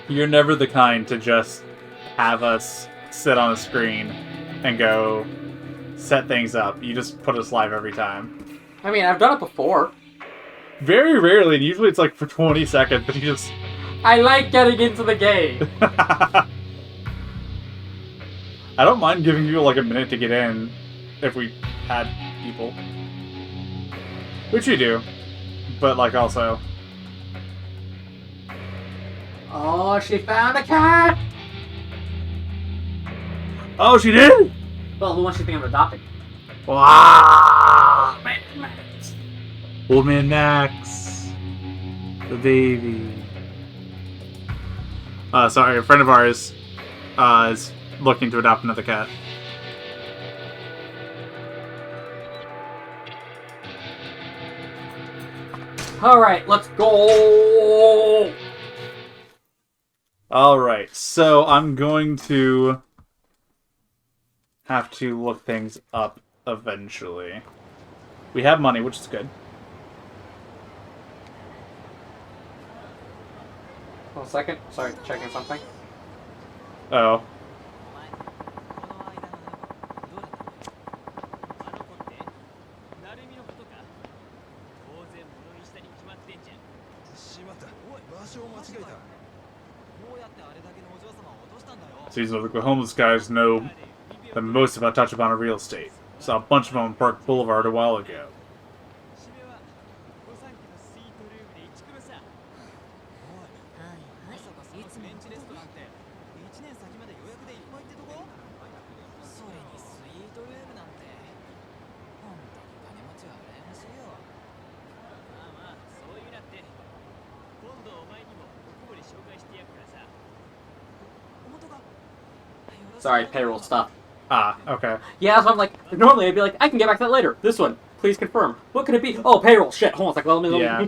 You're never the kind to just have us sit on a screen and go set things up. You just put us live every time. I mean, I've done it before. Very rarely, and usually it's like for 20 seconds, but you just... I like getting into the game. I don't mind giving people like a minute to get in if we had people. Which we do. But like also... Oh, she found a cat! Oh, she did? Well, who wants you to think of adopting? Wow! Man, Max. Old man Max. The baby. Sorry, a friend of ours is looking to adopt another cat. Alright, let's go! Alright, so I'm going to have to look things up eventually. We have money, which is good. 1 second. Sorry, checking something. Oh. These are the homeless guys know the most about Tachibana real estate. Saw a bunch of them on Park Boulevard a while ago. Sorry, payroll stuff. Ah, okay. Yeah, so I'm like, normally I'd be like, I can get back to that later. This one, please confirm. What could it be? Oh, payroll. Shit, hold on a second. Let me. Yeah.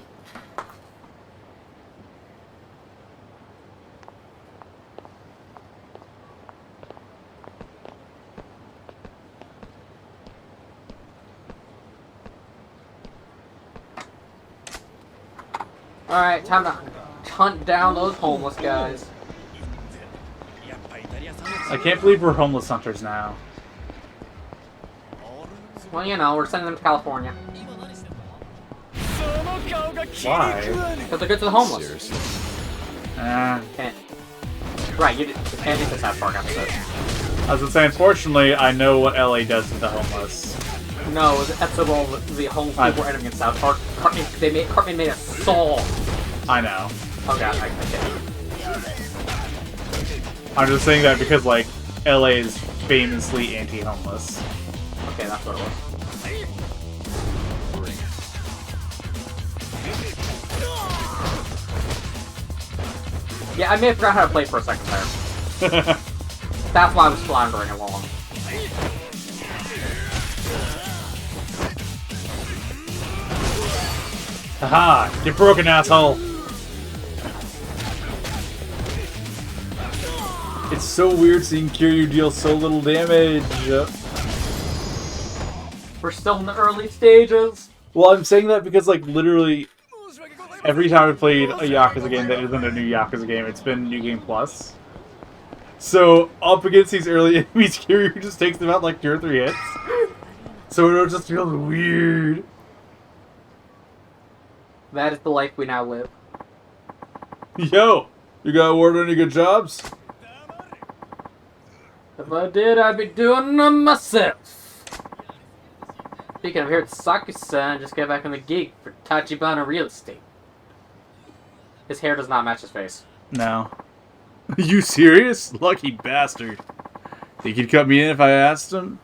Alright, time to hunt down those homeless guys. I can't believe we're homeless hunters now. Well, you know, we're sending them to California. Why? Because they're good to the homeless. Can't. Right, you can't make this South Park episode. I was gonna say, unfortunately, I know what LA does to the homeless. No, the episode where all the homeless people were entering in South Park, Cartman made a song. I know. Oh god, I can't. I'm just saying that because, like, LA is famously anti-homeless. Okay, that's what it was. Yeah, I may have forgot how to play for a second there. That's why I was floundering along. Haha! Get broken, asshole! It's so weird seeing Kiryu deal so little damage. We're still in the early stages. Well, I'm saying that because, like, literally every time I've played a Yakuza game that isn't a new Yakuza game, it's been New Game Plus. So, up against these early enemies, Kiryu just takes them out like 2 or 3 hits. So it just feels weird. That is the life we now live. Yo! You got awarded any good jobs? If I did, I'd be doing them myself. Speaking of here, it's Saki-san just got back on the gig for Tachibana Real Estate. His hair does not match his face. No. You serious? Lucky bastard. Think he'd cut me in if I asked him?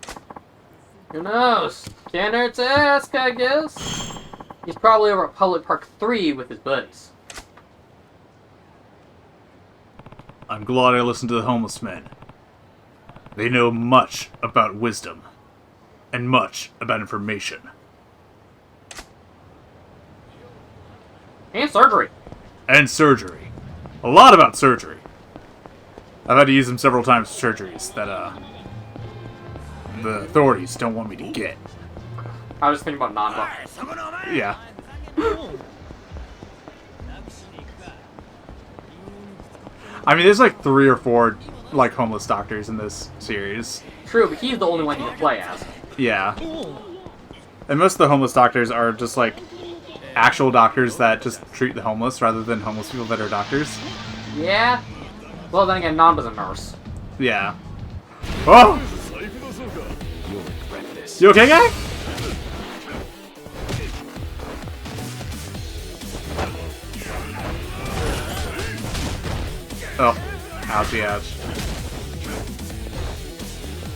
Who knows? Can't hurt to ask, I guess. He's probably over at Public Park 3 with his buddies. I'm glad I listened to the homeless men. They know much about wisdom. And much about information. And surgery. And surgery. A lot about surgery. I've had to use them several times for surgeries that, the authorities don't want me to get. I was just thinking about Nanba. Yeah. I mean, there's like 3 or 4, like, homeless doctors in this series. True, but he's the only one you can play as. Yeah. And most of the homeless doctors are just, like, actual doctors that just treat the homeless rather than homeless people that are doctors. Yeah. Well, then again, Nanba's a nurse. Yeah. Oh! You okay, guy? Oh. Ouchie, ouch.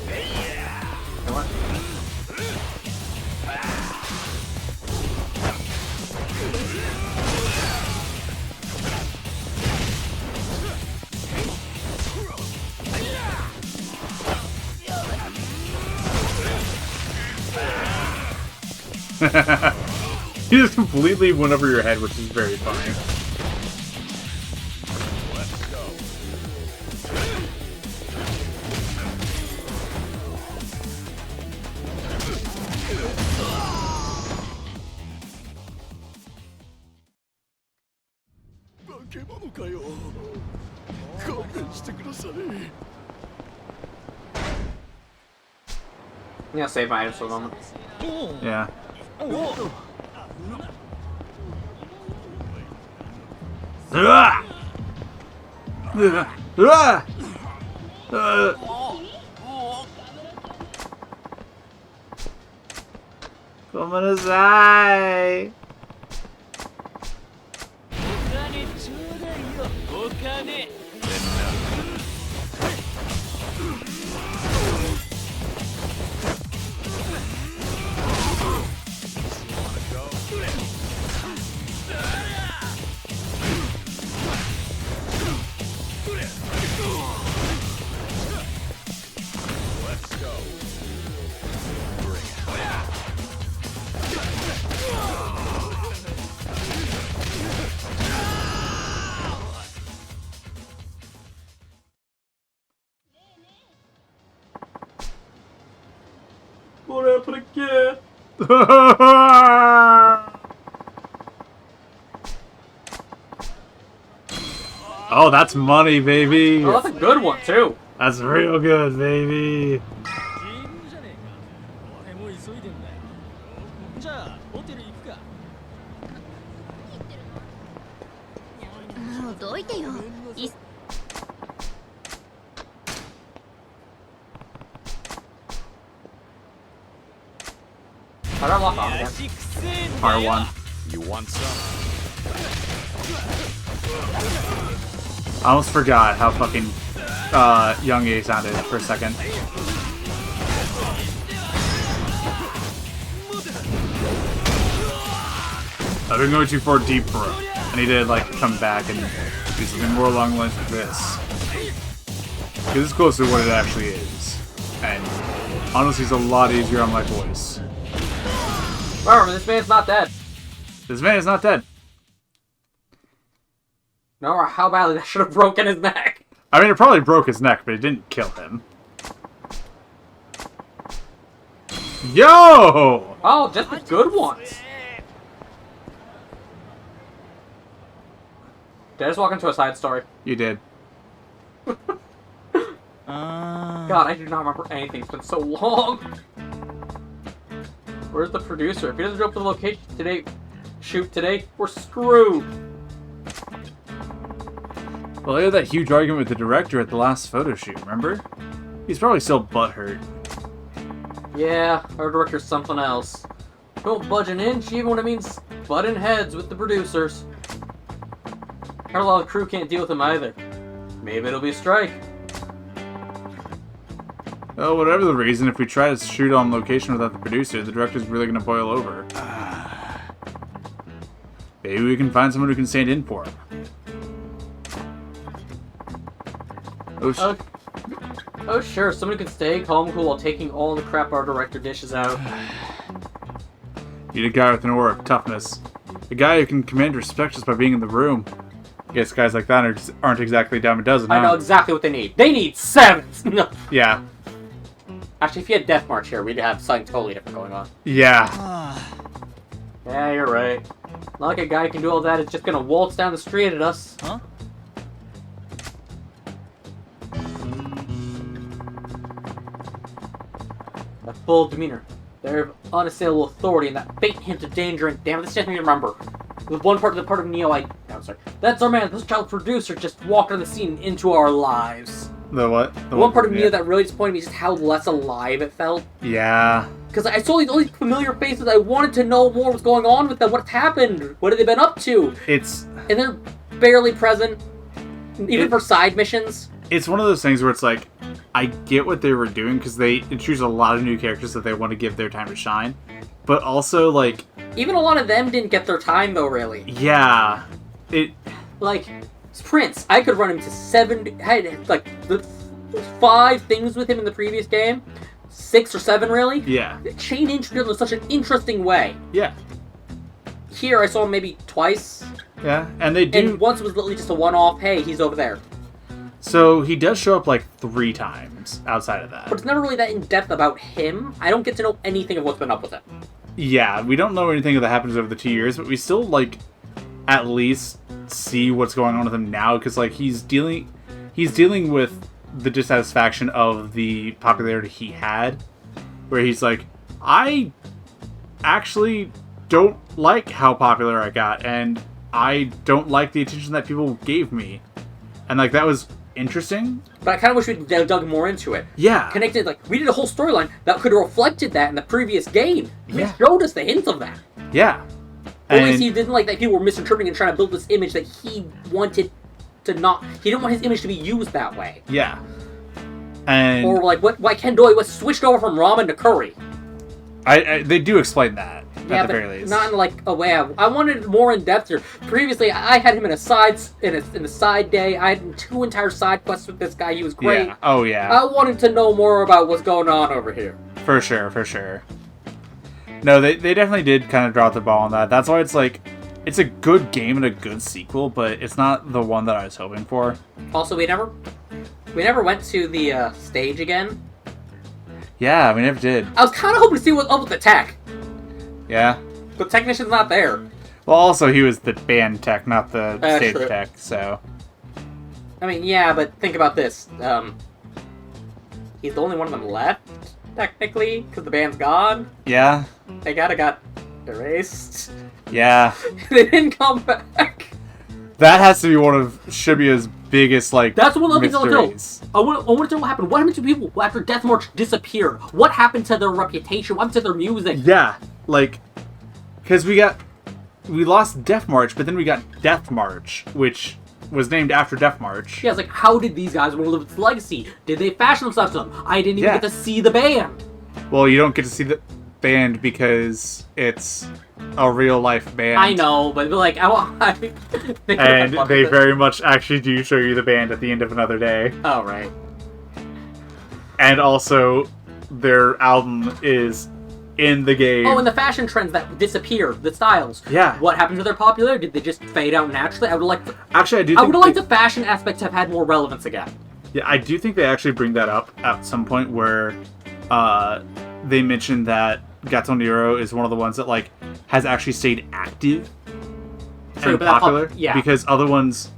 You know what? He just completely went over your head, which is very funny. I'm gonna save my items for the moment. Yeah. Komanazai. What happened again? Oh, that's money, baby. Oh, that's a good one, too. That's real good, baby. I don't lock on again. R1. You want some? I almost forgot how fucking young A sounded for a second. I've been going too far deep for it. I need to like come back and do something more along the lines of this. Because it's close to what it actually is. And honestly, it's a lot easier on my voice. Remember, this man's not dead. This man is not dead. No matter how badly that should have broken his neck. I mean, it probably broke his neck, but it didn't kill him. Yo! Oh, just the good ones. Did I just walk into a side story? You did. God, I do not remember anything. It's been so long. Where's the producer? If he doesn't show up to the location today, we're screwed. Well, I had that huge argument with the director at the last photo shoot, remember? He's probably still butthurt. Yeah, our director's something else. Don't budge an inch, even when it means butting heads with the producers. Heard a lot of the crew can't deal with him either. Maybe it'll be a strike. Well, whatever the reason, if we try to shoot on location without the producer, the director's really going to boil over. Maybe we can find someone who can stand in for him. Oh, sure, somebody can stay calm, cool while taking all the crap our director dishes out. Need a guy with an aura of toughness. A guy who can command respect just by being in the room. I guess guys like that aren't exactly dime a dozen, huh? I know exactly what they need. They need 7! No. Yeah. Actually, if you had Death March here, we'd have something totally different going on. Yeah. Yeah, you're right. Not like a guy who can do all that is just gonna waltz down the street at us. Huh? That full demeanor. Their unassailable authority and that faint hint of danger and damn, this just made me remember. With one part of Neo I'm sorry. That's our man, this child producer just walked on the scene into our lives. The what? The one part of Neo that really disappointed me is just how less alive it felt. Yeah. Because I saw all these familiar faces, I wanted to know more what's going on with them, what's happened, what have they been up to? And they're barely present, even for side missions. It's one of those things where it's like, I get what they were doing because they introduced a lot of new characters that they want to give their time to shine. But also, like... Even a lot of them didn't get their time, though, really. Yeah. Like, Prince, I could run him to 7... I had, like, the 5 things with him in the previous game. 6 or 7, really. Yeah. Chain introduced in such an interesting way. Yeah. Here, I saw him maybe twice. Yeah, and they do... And once was literally just a one-off, hey, he's over there. So, he does show up, like, 3 times outside of that. But it's never really that in-depth about him. I don't get to know anything of what's been up with him. Yeah, we don't know anything that happens over the 2 years, but we still, like, at least see what's going on with him now, because, like, he's dealing with the dissatisfaction of the popularity he had, where he's like, I actually don't like how popular I got, and I don't like the attention that people gave me. And, like, that was interesting. But I kind of wish we'd dug more into it. Yeah. Connected, like, we did a whole storyline that could have reflected that in the previous game. Yeah. It showed us the hints of that. Yeah. Or at least he didn't like that people were misinterpreting and trying to build this image that he wanted to not... He didn't want his image to be used that way. Yeah. And... Or, like, why Ken Doi was switched over from ramen to curry. They do explain that, yeah, at the very least. Not in, like, a way I wanted more in-depth here. Previously, I had him in a side day. I had 2 entire side quests with this guy. He was great. Yeah. Oh, yeah. I wanted to know more about what's going on over here. For sure, for sure. No, they definitely did kind of drop the ball on that. That's why it's like, it's a good game and a good sequel, but it's not the one that I was hoping for. Also, we never went to the stage again. Yeah, we never did. I was kind of hoping to see what's up with the tech. Yeah. The technician's not there. Well, also, he was the band tech, not the stage true. tech, so... I mean, yeah, but think about this. He's the only one of them left, technically, because the band's gone. Yeah. They got erased. Yeah. They didn't come back. That has to be one of Shibuya's biggest, like, That's one of the things I want mysteries. to know. I want to know what happened. What happened to people after Death March disappeared? What happened to their reputation? What happened to their music? Yeah, like, because we lost Death March, but then we got Death March, which was named after Death March. Yeah, it's like, how did these guys want to live its legacy? Did they fashion themselves to them? I didn't even get to see the band. Well, you don't get to see the band because it's a real-life band. I know, but like, And they very much actually do show you the band at the end of Another Day. Oh, right. And also, their album is in the game. Oh, and the fashion trends that disappeared, the styles. Yeah. What happened to their popularity? Did they just fade out naturally? I would like. Actually, I would like the fashion aspect to have had more relevance again. Yeah, I do think they actually bring that up at some point where they mentioned that Gato Nero is one of the ones that like has actually stayed active and popular, yeah, because other ones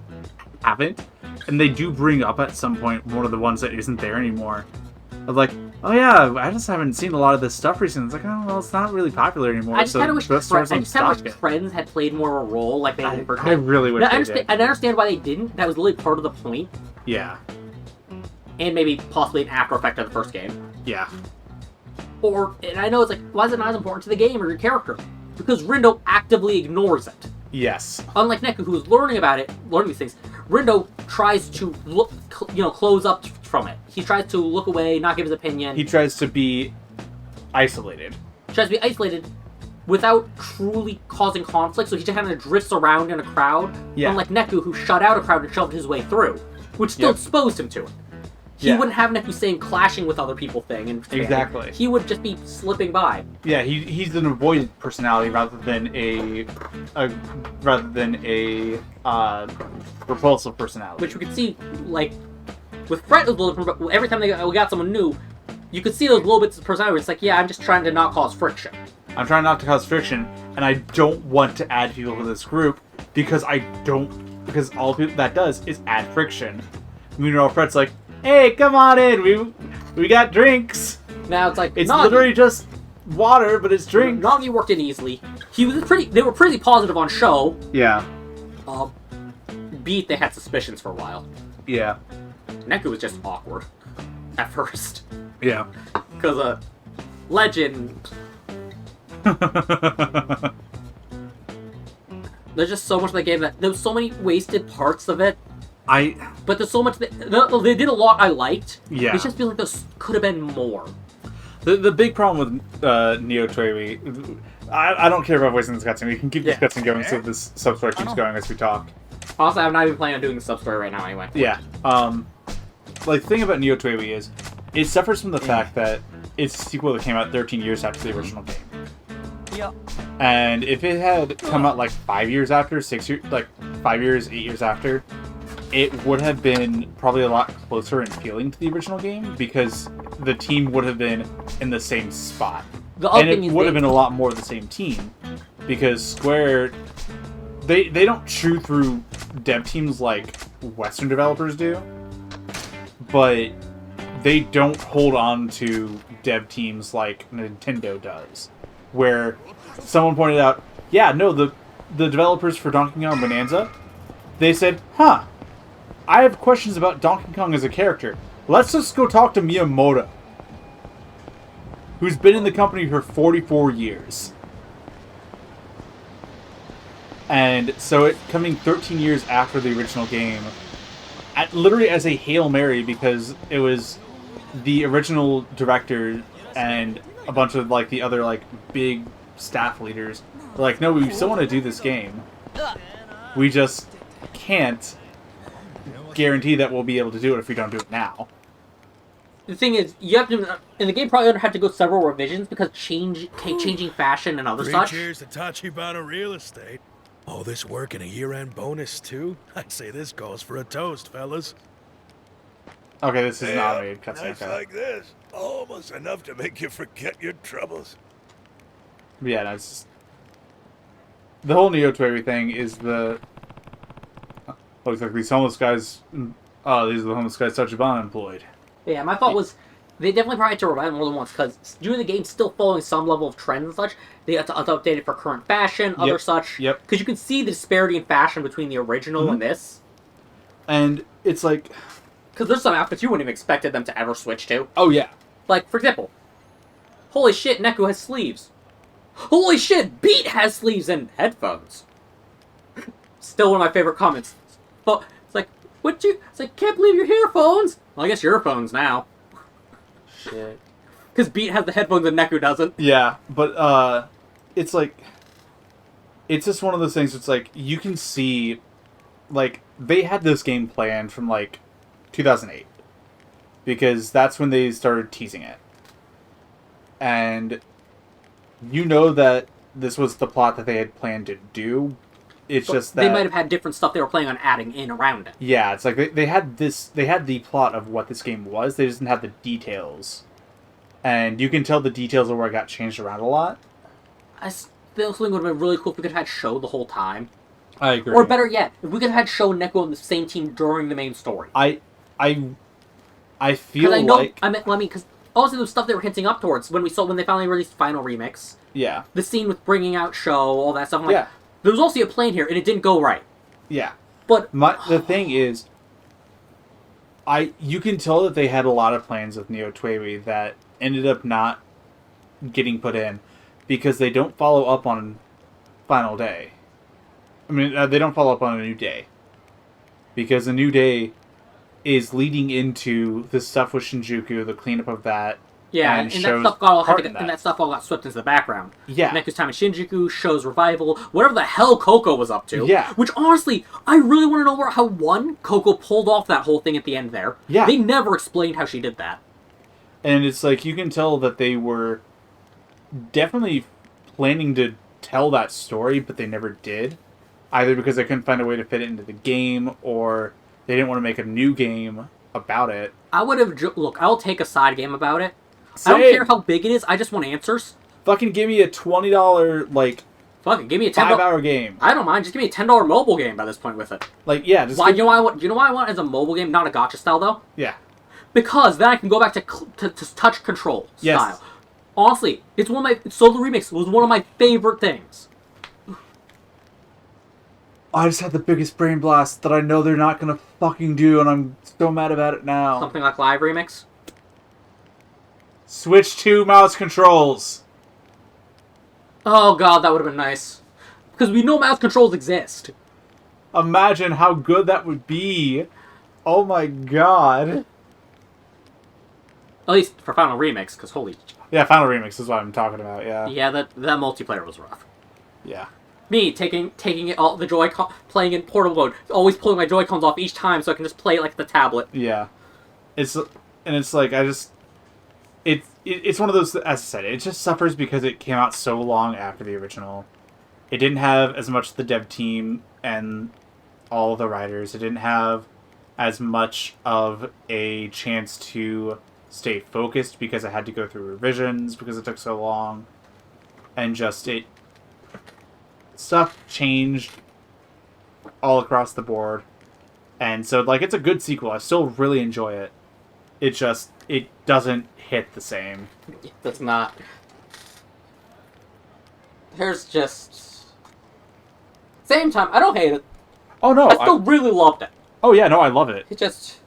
haven't, and they do bring up at some point one of the ones that isn't there anymore. Of like, oh yeah, I just haven't seen a lot of this stuff recently. It's like, oh well, it's not really popular anymore. I just kind of wish it. trends had played more of a role, like they did for. I really wish. I understand why they didn't. That was literally part of the point. Yeah. And maybe possibly an after effect of the first game. Yeah. And I know it's like, why is it not as important to the game or your character? Because Rindo actively ignores it. Yes. Unlike Neku, who's learning these things, Rindo tries to close up from it. He tries to look away, not give his opinion. He tries to be isolated. Without truly causing conflict, so he just kind of drifts around in a crowd. Yeah. Unlike Neku, who shut out a crowd and shoved his way through, which still exposed him to it. he wouldn't have Nekusane clashing with other people thing. And Exactly. He would just be slipping by. Yeah, he's an avoidant personality rather than a repulsive personality. Which we could see, like, with Fret, it was a little different, but every time we got someone new, you could see those little bits of personality where it's like, yeah, I'm just trying to not cause friction. I'm trying not to cause friction, and I don't want to add people to this group because all that does is add friction. Meanwhile, Fret's like, hey, come on in, we got drinks. Now it's like, it's literally just water, but it's drinks. Nagi worked in easily. They were pretty positive on show. Yeah. Beat, they had suspicions for a while. Yeah. Neku was just awkward at first. Yeah. Because, Legend. There's just so much of the game that there's so many wasted parts of it. But there's so much they did a lot I liked. Yeah. It just feels like there could have been more. The big problem with Neo Trevi, I don't care about wasting this cutscene. We can keep this cutscene going so this sub-story keeps going as we talk. Honestly, I'm not even planning on doing the sub-story right now anyway. Yeah. Like, the thing about Neo Trevi is, it suffers from the fact that it's a sequel that came out 13 years after the original game. Yeah. And if it had come out like 5 years after, 6 years, like 5 years, 8 years after, it would have been probably a lot closer in feeling to the original game because the team would have been in the same spot. And it would have been a lot more of the same team because Square, they don't chew through dev teams like Western developers do, but they don't hold on to dev teams like Nintendo does, where someone pointed out, yeah, no, the developers for Donkey Kong Bonanza, they said, huh, I have questions about Donkey Kong as a character. Let's just go talk to Miyamoto, who's been in the company for 44 years. And so it coming 13 years after the original game, literally as a Hail Mary, because it was the original director and a bunch of like the other like big staff leaders were like, no, we still want to do this game. We just can't guarantee that we'll be able to do it if we don't do it now. The thing is, you have to, in the game, probably have to go several revisions because changing fashion and other such. Cheers to Tachibana Real Estate. All this work and a year-end bonus too. I'd say this calls for a toast, fellas. Okay, this is not a cutscene. Nights like this, almost enough to make you forget your troubles. Yeah, no, it's just, the whole Neo Trevi thing is the looks like these homeless guys. Oh, these are the homeless guys Tachibana employed. Yeah, my thought was they definitely probably had to revive it more than once because during the game, still following some level of trends and such. They had to update it for current fashion, other such. Yep. Because you can see the disparity in fashion between the original and this. And it's like, because there's some outfits you wouldn't have expected them to ever switch to. oh yeah. Like, for example, holy shit, Neku has sleeves. Holy shit, Beat has sleeves and headphones. Still one of my favorite comments. But it's like, it's like, can't believe your earphones. Well, I guess your earphones now. Shit. Because Beat has the headphones and Neku doesn't. Yeah, but it's like, it's just one of those things. It's like you can see, like they had this game planned from like 2008 because that's when they started teasing it, and you know that this was the plot that they had planned to do. It's but just that they might have had different stuff they were planning on adding in around it. Yeah, it's like they had the plot of what this game was. They just didn't have the details, and you can tell the details of where it got changed around a lot. I still think it would have been really cool if we could have had Show the whole time. I agree. Or better yet, if we could have had Show and Neku on the same team during the main story. I feel like I mean, because also the stuff they were hinting up towards when they finally released Final Remix. Yeah. The scene with bringing out Show, all that stuff. I'm like, there was also a plan here, and it didn't go right. Yeah. But the thing is, you can tell that they had a lot of plans with Neo Trevi that ended up not getting put in because they don't follow up on Final Day. I mean, they don't follow up on A New Day because A New Day is leading into the stuff with Shinjuku, the cleanup of that, Yeah, and and that shows stuff got all part had to in get, and that. that stuff all got swept into the background. Yeah. Neku's time in Shinjuku shows revival, whatever the hell Coco was up to. Yeah. Which honestly, I really want to know how Coco pulled off that whole thing at the end there. Yeah. They never explained how she did that. And it's like, you can tell that they were definitely planning to tell that story, but they never did. Either because they couldn't find a way to fit it into the game, or they didn't want to make a new game about it. I would have... Look, I'll take a side game about it. Same. I don't care how big it is, I just want answers. Fucking give me a $20, like, Fuck it, give me a $10... 5-hour game. I don't mind, just give me a $10 mobile game by this point with it. Like, yeah, just Why, you know why I want as a mobile game, not a gacha style though? yeah. Because then I can go back to touch control Yes. style. Honestly, it's one of my... Solo Remix was one of my favorite things. I just had the biggest brain blast that I know they're not gonna fucking do, and I'm so mad about it now. Something like Live Remix. Switch to mouse controls. Oh god, that would have been nice. Because we know mouse controls exist. Imagine how good that would be. Oh my god. At least for Final Remix, because holy... Yeah, Final Remix is what I'm talking about, yeah. Yeah, that multiplayer was rough. Yeah. Me, taking it all, the Joy-Con, playing in portable mode, always pulling my Joy-Cons off each time so I can just play it like the tablet. Yeah. It's like, it's one of those, as I said, it just suffers because it came out so long after the original. It didn't have as much the dev team and all of the writers. It didn't have as much of a chance to stay focused because I had to go through revisions because it took so long. And just stuff changed all across the board. And so, like, it's a good sequel. I still really enjoy it. It doesn't hit the same. It does not. There's just... Same time, I don't hate it. Oh, no. I still really loved it. Oh, yeah, no, I love it. It just...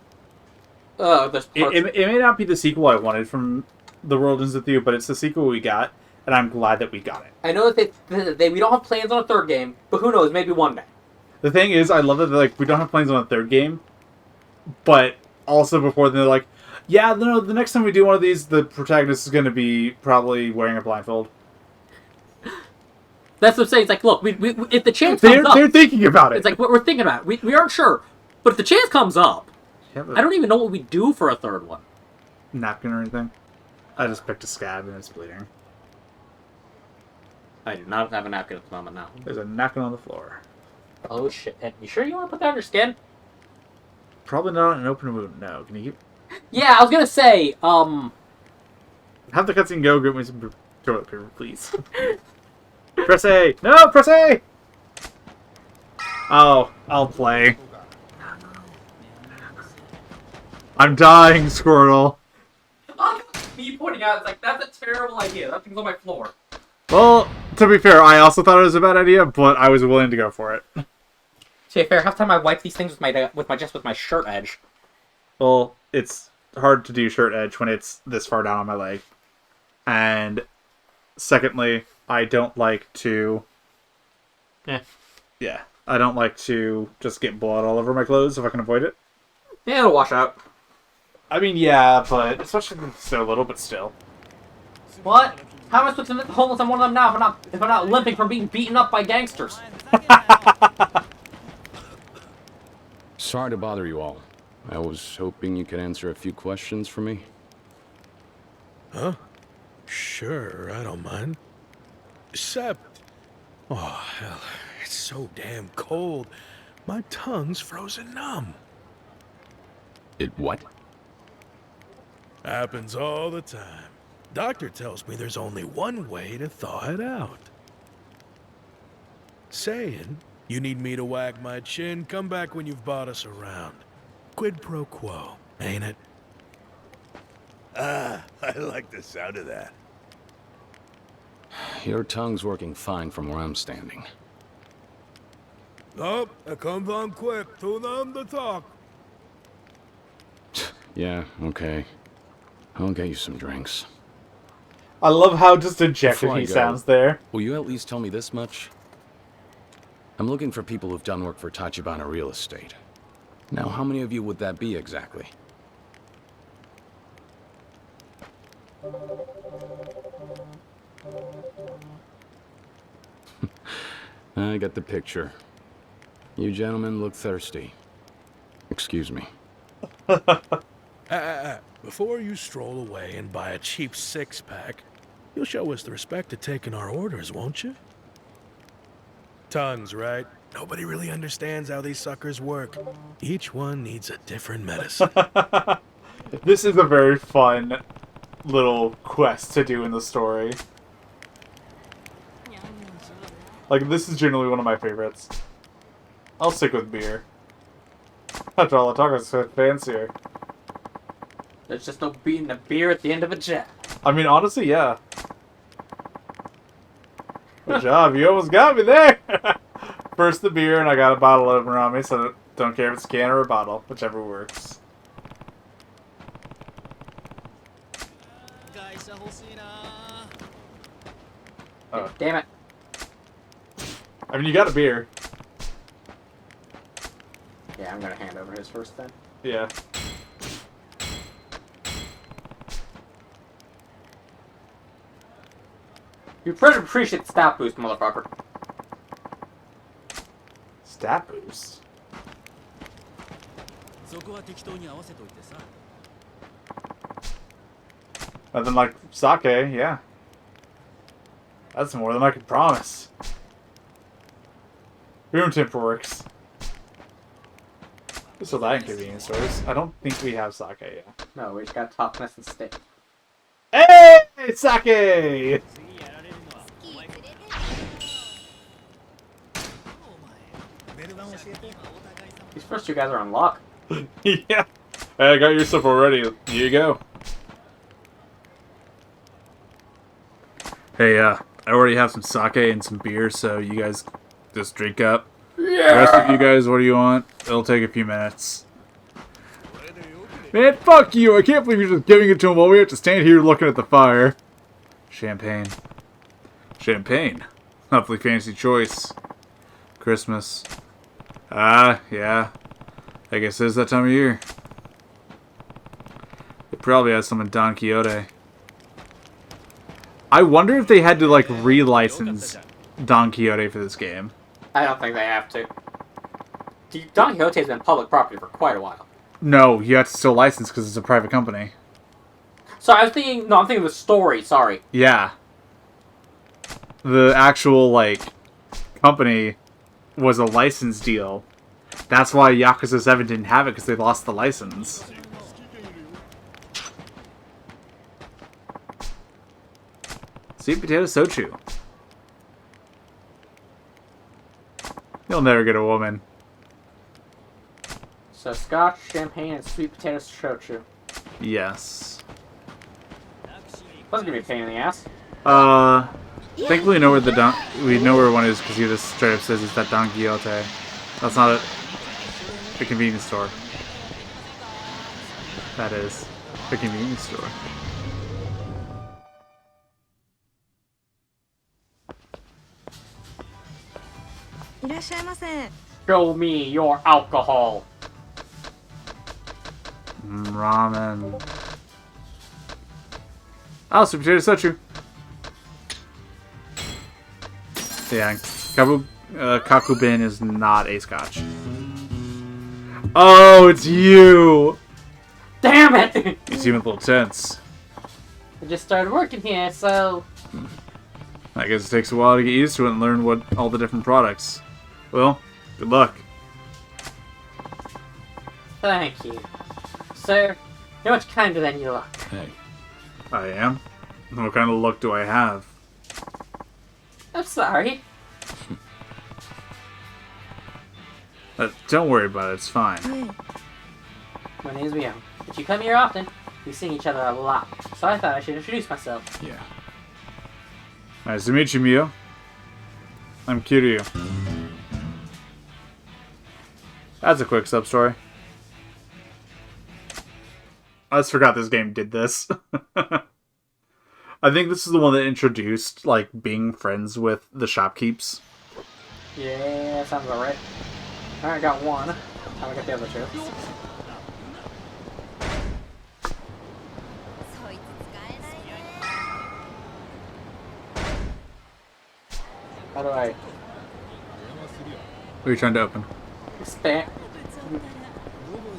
there's parts... It may not be the sequel I wanted from The World Ends With You, but it's the sequel we got, and I'm glad that we got it. I know that we don't have plans on a third game, but who knows, maybe one day. The thing is, I love that like we don't have plans on a third game, but also before then they're like, yeah, no, the next time we do one of these, the protagonist is going to be probably wearing a blindfold. That's what I'm saying. It's like, look, we if the chance comes up... They're thinking about it. It's like, we're thinking about it. We aren't sure. But if the chance comes up, Yeah, but I don't even know what we do for a third one. napkin or anything. I just picked a scab and it's bleeding. I do not have a napkin at the moment now. There's a napkin on the floor. Oh shit. You sure you want to put that on your skin? Probably not an open wound. No. Can you Yeah, I was gonna say, have the cutscene go? Get me some toilet paper, please. Press A. No, press A. Oh, I'll play. I'm dying, Squirtle. Me pointing out, it's like, that's a terrible idea. That thing's on my floor. Well, to be fair, I also thought it was a bad idea, but I was willing to go for it. To be fair, half the time I wipe these things with my shirt edge. Well, it's hard to do shirt edge when it's this far down on my leg. And secondly, I don't like to... Yeah, I don't like to just get blood all over my clothes if I can avoid it. Yeah, it'll wash out. I mean, yeah, but especially if it's so little, but still. What? How am I supposed to admit the homeless I'm one of them now if I'm not limping from being beaten up by gangsters? Sorry to bother you all. I was hoping you could answer a few questions for me. Huh? Sure, I don't mind. Except... Oh, hell, it's so damn cold. My tongue's frozen numb. It what? Happens all the time. Doctor tells me there's only one way to thaw it out. Saying, you need me to wag my chin, come back when you've bought us around. Quid pro quo, ain't it? Ah, I like the sound of that. Your tongue's working fine from where I'm standing. Oh, it comes on quick, too numb to talk. Yeah, okay. I'll get you some drinks. I love how just dejected Before I he go, sounds there. Will you at least tell me this much? I'm looking for people who've done work for Tachibana Real Estate. Now, how many of you would that be exactly? I got the picture. You gentlemen look thirsty. Excuse me. Before you stroll away and buy a cheap six-pack, you'll show us the respect of taking our orders, won't you? Tongues, right? Nobody really understands how these suckers work. Each one needs a different medicine. This is a very fun little quest to do in the story. Like, this is generally one of my favorites. I'll stick with beer. After all, the tacos are fancier. There's just no beating a beer at the end of a jet. I mean, honestly, yeah. Good job, you almost got me there! First the beer, and I got a bottle opener on me, so don't care if it's a can or a bottle, whichever works. Oh. Damn it. I mean, you got a beer. Yeah, I'm gonna hand over his first then. Yeah. You pretty appreciate the stat boost, motherfucker. Stat boost? Nothing like sake, yeah. That's more than I could promise. Room temp works. So that in convenience stores. I don't think we have sake yet. No, we just got toughness and stick. Hey! Sake! These first two guys are on lock. Yeah. Hey, I got your stuff already. Here you go. Hey, I already have some sake and some beer, so you guys just drink up. The rest of you guys, what do you want? It'll take a few minutes. Man, fuck you! I can't believe you're just giving it to him while we have to stand here looking at the fire. Champagne. Champagne. Lovely fancy choice. Christmas. Yeah. I guess it is that time of year. It probably has some in Don Quixote. I wonder if they had to, like, relicense Don Quixote for this game. I don't think they have to. Don Quixote has been public property for quite a while. No, you have to still license because it's a private company. So I was thinking... No, I'm thinking of the story, sorry. Yeah. The actual, like, company was a license deal. That's why Yakuza 7 didn't have it, because they lost the license. Sweet potato sochu. You'll never get a woman. So scotch, champagne, and sweet potato shochu. Yes. Wasn't gonna be a pain in the ass. Thankfully we know where one is because he just straight up says it's that Don Quixote. That's not a convenience store. That is a convenience store. Show me your alcohol. Ramen. Oh, sweet potato sochu. Yeah, Kakubin is not a scotch. Oh, it's you! Damn it! You seem a little tense. I just started working here, so... I guess it takes a while to get used to it and learn what all the different products. Well, good luck. Thank you. Sir, you're much kinder than you look. Hey. I am? What kind of luck do I have? I'm sorry. Don't worry about it, it's fine. My name's Mio. But you come here often. We see each other a lot. So I thought I should introduce myself. Yeah. Nice to meet you, Mio. I'm Kiryu. That's a quick sub-story. I just forgot this game did this. I think this is the one that introduced, like, being friends with the shopkeeps. Yeah, sounds alright. Alright, I got one. How do I get the other two? I? What are you trying to open? Expand.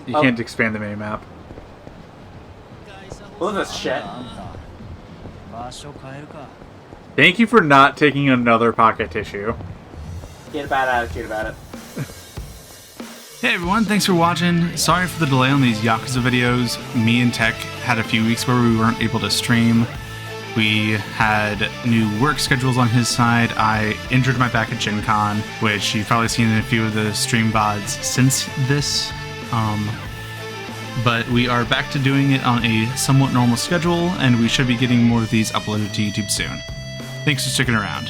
You Oh. can't expand the mini map. What is this shit? Thank you for not taking another pocket tissue. Get a bad attitude about it. Hey everyone, thanks for watching. Sorry for the delay on these Yakuza videos. Me and Tech had a few weeks where we weren't able to stream. We had new work schedules on his side. I injured my back at Gen Con, which you've probably seen in a few of the stream VODs since this. But we are back to doing it on a somewhat normal schedule, and we should be getting more of these uploaded to YouTube soon. Thanks for sticking around.